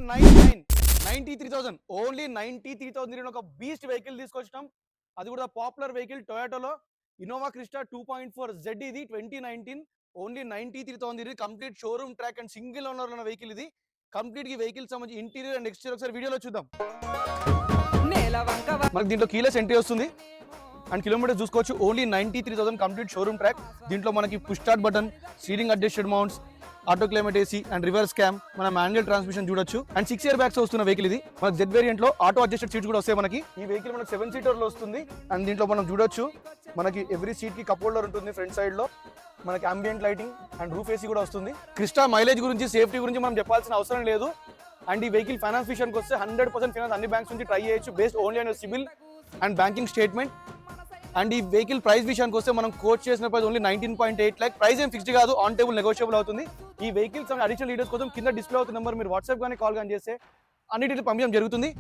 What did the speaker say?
93,000 only 93,000 ఒక beast vehicle తీసుకొచ్చినాం. అది కూడా పాపులర్ వెహికల్ టొయోటాలో ఇన్నోవా క్రిస్టా 2.4 జెడ్. ఇది 2019 ఓన్లీ 93,000. ఇది complete showroom track and single owner ఉన్న వెహికల్. ఇది కంప్లీట్ గా వెహికల్ సంబంధించి ఇంటీరియర్ అండ్ ఎక్స్టీరియర్ ఒకసారి వీడియోలో చూద్దాం. మనకి దీంట్లో కీలెస్ ఎంట్రీ వస్తుంది అండ్ కిలోమీటర్స్ చూసుకోవచ్చు. Only 93,000 complete showroom track. దీంట్లో మనకి push start button, steering adjusted mounts, auto climate AC and reverse cam, మన మాన్యువల్ ట్రాన్స్మిషన్ చూడొచ్చు. అండ్ 6 ఇయర్ బ్యాగ్స్ వస్తున్న వెహికల్. ఇది మనకి జెడ్ వేరియంట్ లో ఆటో అడ్జస్టెడ్ సీట్స్ కూడా వస్తాయి మనకి. ఈ వెహికల్ మనకి 7 సీటర్ లో వస్తుంది. అండ్ దీంట్లో మనం చూడొచ్చు మనకి ఎవ్రీ సీట్ కి కప్ హోల్డర్ ఉంటుంది. ఫ్రంట్ సైడ్ లో మనకి ambient lighting and roof AC కూడా వస్తుంది. క్రిస్టా మైలేజ్ గురించి, సేఫ్టీ గురించి మనం చెప్పాల్సిన అవసరం లేదు. అండ్ ఈ వెహికల్ ఫైనాన్స్ విషయానికి వస్తే 100% ఫైనాన్స్ అన్ని బ్యాంక్స్ నుంచి ట్రై చేయొచ్చు, based only on CIBIL and banking statement. And ఈ వెహికల్ ప్రైస్ విషయానికి వస్తే మనం కోట్ చేసిన ప్రైస్ ఓన్లీ 19.8 లాక్. ప్రైస్ ఏం ఫిక్స్డ్ కాదు, ఆన్ టేబుల్ నెగోషియబుల్ అవుతుంది. ఈ వెహికల్స్ అడిషనల్ డీటెయిల్స్ కోసం కింద డిస్ప్లే అవుతున్న నెంబర్ మీరు వాట్సాప్ కానీ కాల్ కానీ చేస్తే అన్ని డీటెయిల్స్ పంపించడం జరుగుతుంది.